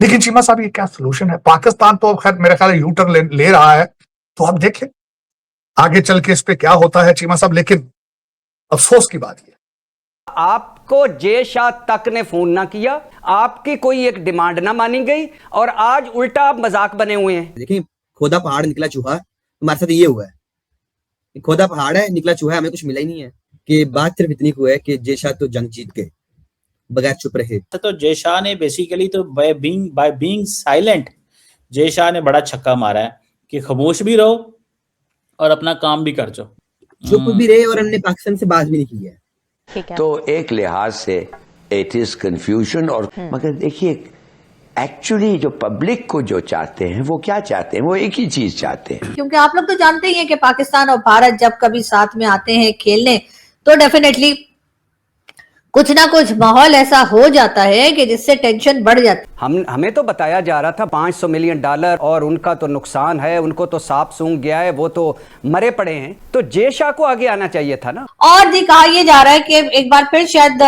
लेकिन चीमा साहब ये क्या सोल्यूशन है? पाकिस्तान तो खैर मेरे ख्याल यू टर्न ले रहा है, तो अब देखें आगे चल के इस पे क्या होता है चीमा साहब। लेकिन अफसोस की बात है, आपको जे शाह तक ने फोन ना किया, आपकी कोई एक डिमांड ना मानी गई, और आज उल्टा आप मजाक बने हुए हैं। देखिए, खोदा पहाड़ निकला चूहा, हमारे साथ ये हुआ है। खोदा पहाड़ है, निकला चूहा, हमें कुछ मिला ही नहीं है। कि बात सिर्फ इतनी हुआ है कि जे शाह तो जंग जीत गए बगैर चुप रहे। तो जय शाह ने बेसिकली तो by being silent Jay Shah ने बड़ा छक्का मारा है कि खामोश भी रहो और अपना काम भी कर जाओ, चुप भी रहे, और हमने पाकिस्तान से बात भी नहीं की है। तो एक लिहाज से इट इज कंफ्यूजन। और मगर देखिए, एक्चुअली जो पब्लिक को जो चाहते हैं वो क्या चाहते हैं? वो एक ही चीज चाहते हैं। क्योंकि आप लोग तो जानते ही हैं कि पाकिस्तान और भारत जब कभी साथ में आते हैं खेलने, तो डेफिनेटली कुछ ना कुछ माहौल ऐसा हो जाता है कि जिससे टेंशन बढ़ जाती है। हमें तो बताया जा रहा था $500 मिलियन और उनका तो नुकसान है, उनको तो सांप सूंघ गया है, वो तो मरे पड़े हैं। तो जे शाह को आगे आना चाहिए था ना। और जी कहा यह जा रहा है कि एक बार फिर शायद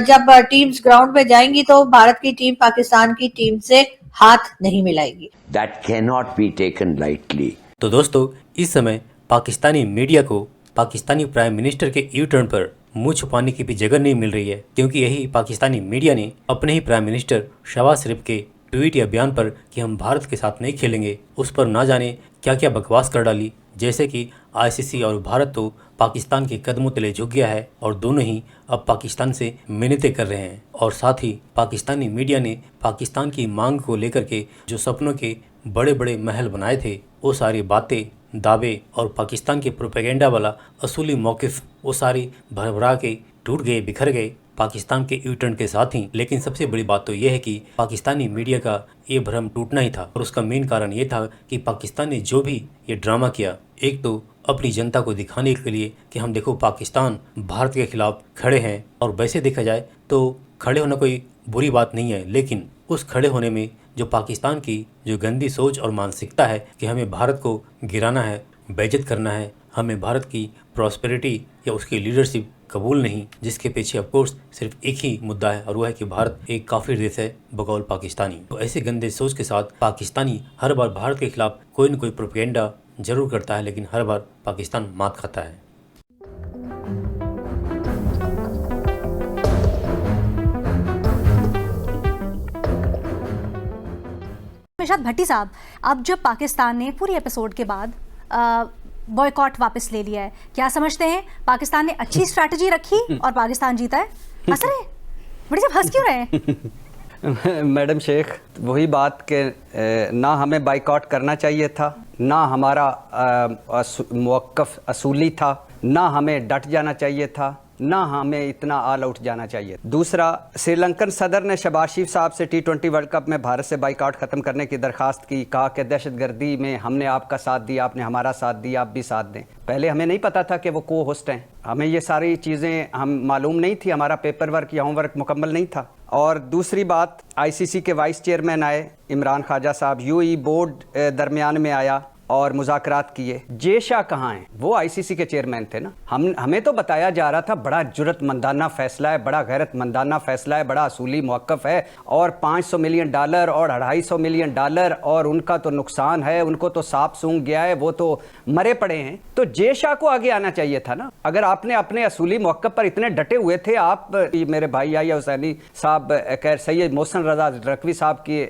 जब टीम्स ग्राउंड पे जाएंगी तो भारत की टीम पाकिस्तान की टीम से हाथ नहीं मिलाएगी। That cannot be taken lightly. तो दोस्तों, इस समय पाकिस्तानी मीडिया को पाकिस्तानी प्राइम मिनिस्टर के यू टर्न पर मुंह छुपाने की भी जगह नहीं मिल रही है, क्योंकि यही पाकिस्तानी मीडिया ने अपने ही प्राइम मिनिस्टर शहबाज शरीफ के ट्वीट या बयान पर कि हम भारत के साथ नहीं खेलेंगे, उस पर ना जाने क्या क्या बकवास कर डाली। जैसे कि आईसीसी और भारत तो पाकिस्तान के कदमों तले झुक गया है और दोनों ही अब पाकिस्तान से मिन्नतें कर रहे हैं। और साथ ही पाकिस्तानी मीडिया ने पाकिस्तान की मांग को लेकर के जो सपनों के बड़े बड़े महल बनाए थे, वो सारी बातें, दावे और पाकिस्तान के प्रोपेगेंडा वाला असूली मौक़िफ़, वो सारी भरभरा के टूट गए, बिखर गए पाकिस्तान के यू टर्न के साथ ही। लेकिन सबसे बड़ी बात तो यह है कि पाकिस्तानी मीडिया का ये भ्रम टूटना ही था, और उसका मेन कारण ये था कि पाकिस्तान ने जो भी ये ड्रामा किया, एक तो अपनी जनता को दिखाने के लिए कि हम देखो पाकिस्तान भारत के खिलाफ खड़े हैं, और वैसे देखा जाए तो खड़े होना कोई बुरी बात नहीं है, लेकिन उस खड़े होने में जो पाकिस्तान की जो गंदी सोच और मानसिकता है कि हमें भारत को गिराना है, बेइज्जत करना है, हमें भारत की प्रॉस्पेरिटी या उसकी लीडरशिप कबूल नहीं, जिसके पीछे ऑफकोर्स सिर्फ एक ही मुद्दा है, और वो है कि भारत एक काफिर देश है बकौल पाकिस्तानी। तो ऐसे गंदे सोच के साथ पाकिस्तानी हर बार भारत के खिलाफ कोई न कोई प्रोपेगेंडा जरूर करता है, लेकिन हर बार पाकिस्तान मात खाता है। निशात भट्टी साहब, अब जब पाकिस्तान ने पूरी एपिसोड के बाद बॉयकॉट वापस ले लिया है, क्या समझते हैं पाकिस्तान ने अच्छी स्ट्रैटेजी रखी और पाकिस्तान जीता है? हंस रहे हैं, बड़ी जब हंस क्यों रहे हैं? मैडम शेख, वही बात के ना हमें बाइकआउट करना चाहिए था, ना हमारा मौक़िफ़ असूली था, ना हमें डट जाना चाहिए था, ना हमें इतना ऑल आउट जाना चाहिए। दूसरा, श्रीलंकन सदर ने शहबाज शरीफ साहब से T20 वर्ल्ड कप में भारत से बाइकआउट ख़त्म करने की दरख्वास्त की, कहा कि दहशतगर्दी में हमने आपका साथ दिया, आपने हमारा साथ दिया, आप भी साथ दें। पहले हमें नहीं पता था कि वो को होस्ट हैं, हमें ये सारी चीज़ें हम मालूम नहीं थी, हमारा पेपर वर्क या होमवर्क मुकम्मल नहीं था। और दूसरी बात, ICC के वाइस चेयरमैन आए इमरान ख्वाजा साहब, UAE बोर्ड दरमियान में आया और मुज़ाकरात किए। जे शाह कहाँ हैं? वो ICC के चेयरमैन थे ना। हमें तो बताया जा रहा था बड़ा जुर्रतमंदाना फैसला है, बड़ा गैरतमंदाना फैसला है, बड़ा असूली मौक़िफ़ है, और $500 मिलियन और $250 मिलियन, और उनका तो नुकसान है, उनको तो सांप सूंघ गया है, वो तो मरे पड़े हैं। तो जे शाह को आगे आना चाहिए था ना। अगर आपने अपने असूली मौक़िफ़ पर इतने डटे हुए थे, आप मेरे भाई याहिया हुसैनी साहब खैर सैयद मोहसिन रज़ा रकवी साहब की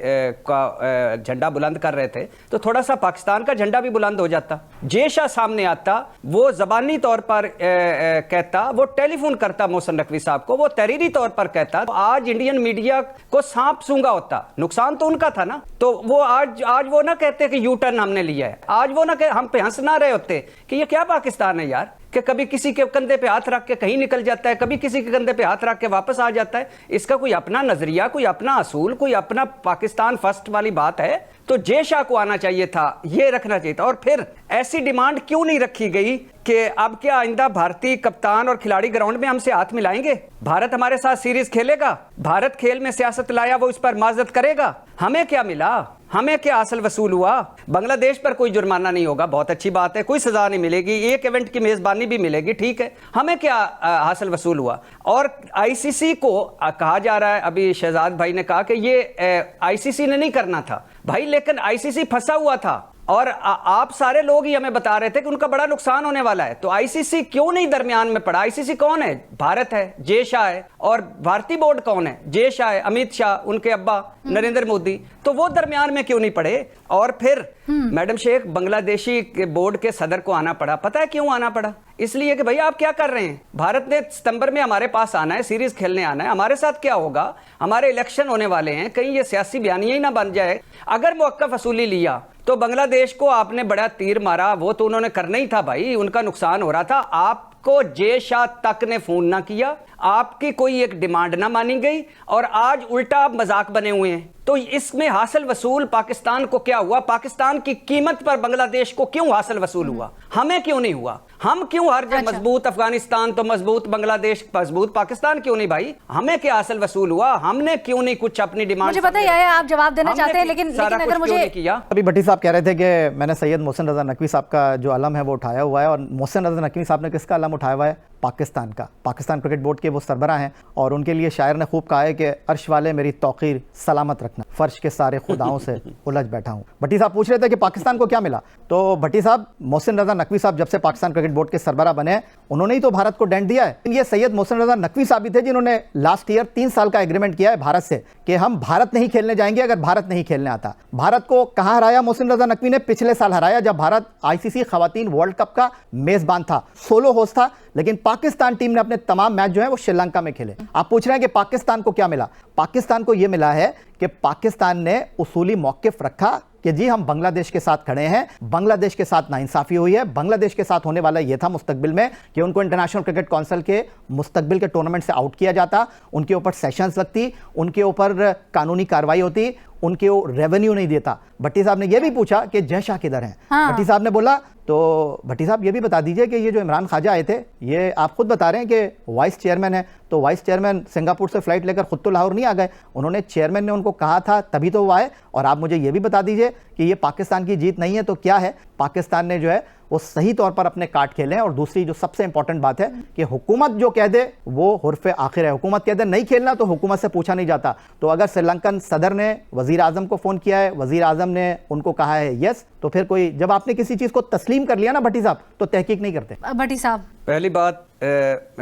का झंडा बुलंद कर रहे थे, तो थोड़ा सा पाकिस्तान का झंडा भी बुलंद हो जाता। जे शाह सामने आता, वो ज़बानी तौर पर कहता, वो टेलीफोन करता मोहसिन रकवी साहब को, वो तहरीरी तौर पर कहता, तो आज इंडियन मीडिया को सांप सूंघा होता। नुकसान तो उनका था ना। तो वो आज वो ना कहते कि यू टर्न हमने लिया है, आज वो ना हम पे हंस ना रहे होते कि ये क्या पाकिस्तान है यार, कि कभी किसी के कंधे पे हाथ रख के कहीं निकल जाता है, कभी किसी के कंधे पे हाथ रख के वापस आ जाता है। इसका कोई अपना नजरिया, कोई अपना असूल, कोई अपना पाकिस्तान फर्स्ट वाली बात है। तो जे शाह को आना चाहिए था, ये रखना चाहिए था। और फिर ऐसी डिमांड क्यों नहीं रखी गई कि अब क्या आइंदा भारतीय कप्तान और खिलाड़ी ग्राउंड में हमसे हाथ मिलाएंगे? भारत हमारे साथ सीरीज खेलेगा, भारत खेल में सियासत लाया, वो इस पर माजरत करेगा। हमें क्या मिला? हमें क्या हासिल वसूल हुआ? बांग्लादेश पर कोई जुर्माना नहीं होगा, बहुत अच्छी बात है, कोई सजा नहीं मिलेगी, एक इवेंट की मेजबानी भी मिलेगी, ठीक है, हमें क्या हासिल वसूल हुआ? और आईसीसी को कहा जा रहा है, अभी शहजाद भाई ने कहा कि ये आईसीसी ने नहीं करना था भाई, लेकिन आईसीसी फंसा हुआ था और आप सारे लोग ही हमें बता रहे थे कि उनका बड़ा नुकसान होने वाला है, तो आईसीसी क्यों नहीं दरमियान में पड़ा? आईसीसी कौन है? भारत है, जय शाह है, और भारतीय बोर्ड कौन है? जय शाह है, अमित शाह, उनके अब्बा नरेंद्र मोदी, तो वो दरमियान में क्यों नहीं पड़े? और फिर मैडम शेख, बांग्लादेशी के बोर्ड के सदर को आना पड़ा, पता है क्यों आना पड़ा? इसलिए कि भैया आप क्या कर रहे हैं, भारत ने सितंबर में हमारे पास आना है, सीरीज खेलने आना है, हमारे साथ क्या होगा, हमारे इलेक्शन होने वाले हैं, कहीं ये सियासी बयानिया ही ना बन जाए। अगर मौक़िफ़ वसूली लिया तो बांग्लादेश को आपने बड़ा तीर मारा, वो तो उन्होंने करना ही था भाई, उनका नुकसान हो रहा था। आपको जय शाह तक ने फोन ना किया, आपकी कोई एक डिमांड ना मानी गई, और आज उल्टा आप मजाक बने हुए हैं। तो इसमें हासिल वसूल पाकिस्तान को क्या हुआ? पाकिस्तान की कीमत पर बांग्लादेश को क्यों हासिल वसूल हुआ? हमें क्यों नहीं हुआ? हम क्यों हर जगह मजबूत अफगानिस्तान तो मजबूत बांग्लादेश, मजबूत पाकिस्तान क्यों नहीं भाई? हमें क्या हासिल वसूल हुआ? हमने क्यों नहीं कुछ अपनी डिमांड? मुझे पता है आप जवाब देना चाहते हैं, लेकिन अगर मुझे किया। अभी भट्टी साहब कह रहे थे कि मैंने सैयद मोहसिन रजा नकवी साहब का जो अलम है वो उठाया हुआ है, और मोहसिन रजा नकवी साहब ने किसका अलम उठाया हुआ है? पाकिस्तान का। पाकिस्तान क्रिकेट बोर्ड के वो सरबरा हैं, और उनके लिए शायर ने खूब कहा है कि अर्श वाले मेरी तौकीर सलामत रखना, फर्श के सारे खुदाओं से उलझ बैठा हूँ। भट्टी साहब पूछ रहे थे कि पाकिस्तान को क्या मिला, तो भट्टी साहब, मोहसिन रजा नकवी साहब जब से पाकिस्तान क्रिकेट बोर्ड के सरबरा बने, उन्होंने ही तो भारत को डेंट दिया है। ये सैयद मोहसिन रजा नकवी साहब भी थे जिन्होंने लास्ट ईयर 3 साल का एग्रीमेंट किया है भारत से कि हम भारत नहीं खेलने जाएंगे अगर भारत नहीं खेलने आता। भारत को कहां हराया मोहसिन रजा नकवी ने? पिछले साल हराया, जब भारत आईसीसी खवातीन वर्ल्ड कप का मेजबान था, सोलो होस्ट था, लेकिन पाकिस्तान टीम ने अपने तमाम मैच जो है वो श्रीलंका में खेले। आप पूछ रहे हैं कि पाकिस्तान को क्या मिला? पाकिस्तान को यह मिला है कि पाकिस्तान ने उसूली मौकिफ रखा कि जी हम बांग्लादेश के साथ खड़े हैं, बांग्लादेश के साथ नाइंसाफी हुई है, बांग्लादेश के साथ होने वाला यह था मुस्तकबिल में कि उनको इंटरनेशनल क्रिकेट काउंसिल के मुस्तकबिल के टूर्नामेंट से आउट किया जाता, उनके ऊपर सेशंस लगती, उनके ऊपर कानूनी कार्रवाई होती, उनके रेवेन्यू नहीं देता। भट्टी साहब ने यह भी पूछा कि जय शाह किधर हैं? भट्टी साहब ने बोला, तो भट्टी साहब ये भी बता दीजिए कि ये जो इमरान ख्वाजा आए थे, ये आप खुद बता रहे हैं कि वाइस चेयरमैन है, तो वाइस चेयरमैन सिंगापुर से फ्लाइट लेकर खुद तो लाहौर नहीं आ गए, उन्होंने चेयरमैन ने उनको कहा था तभी तो वो आए। और आप मुझे ये भी बता दीजिए कि ये पाकिस्तान की जीत नहीं है तो क्या है? पाकिस्तान ने जो है वो सही तौर पर अपने कार्ड खेले हैं। और दूसरी जो सबसे इंपॉर्टेंट बात है कि हुकूमत जो कह दे वो हुर्फ़े आखिर है, हुकूमत कह दे नहीं खेलना तो हुकूमत से पूछा नहीं जाता। तो अगर श्रीलंकन सदर ने वजीर आजम को फोन किया है, वजीर आजम ने उनको कहा है यस, तो फिर कोई, जब आपने किसी चीज को तस्लीम कर लिया ना भट्टी साहब, तो तहकीक नहीं करते। भट्टी साहब, पहली बात,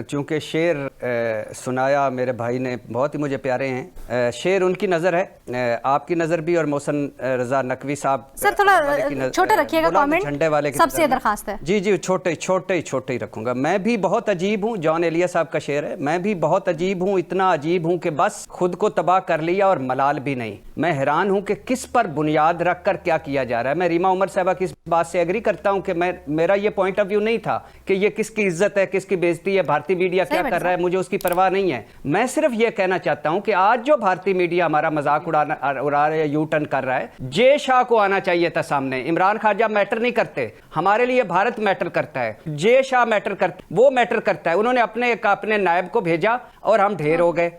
चूंकि शेर सुनाया मेरे भाई ने, बहुत ही मुझे प्यारे हैं। शेर उनकी नज़र है, आपकी नज़र भी, और मोहसिन रजा नकवी साहब सर थोड़ा छोटा रखिएगा कमेंट, झंडे वाले की सबसे दरखास्त है। जी जी, छोटे ही रखूंगा। मैं भी बहुत अजीब हूँ, जॉन एलिया साहब का शेर है, मैं भी बहुत अजीब हूँ, इतना अजीब हूँ कि बस खुद को तबाह कर लिया और मलाल भी नहीं। मैं हैरान हूँ कि किस पर बुनियाद रख कर क्या किया जा रहा है। मैं रीमा उमर साहबा की इस बात से एग्री करता हूँ कि मेरा ये पॉइंट ऑफ व्यू नहीं था कि ये किसकी इज्जत है, किसकी बेइज्जती है, भारतीय मीडिया क्या कर रहा है, मुझे उसकी परवाह नहीं है। मैं सिर्फ ये कहना चाहता हूं कि आज जो भारतीय मीडिया हमारा मजाक उड़ा रहा है, यू टर्न कर रहा है, जय शाह को आना चाहिए था सामने। इमरान ख्वाजा मैटर नहीं करते, हमारे लिए भारत मैटर करता है, जय शाह मैटर करता, वो मैटर करता है। उन्होंने अपने नायब को भेजा और हम ढेर हो गए।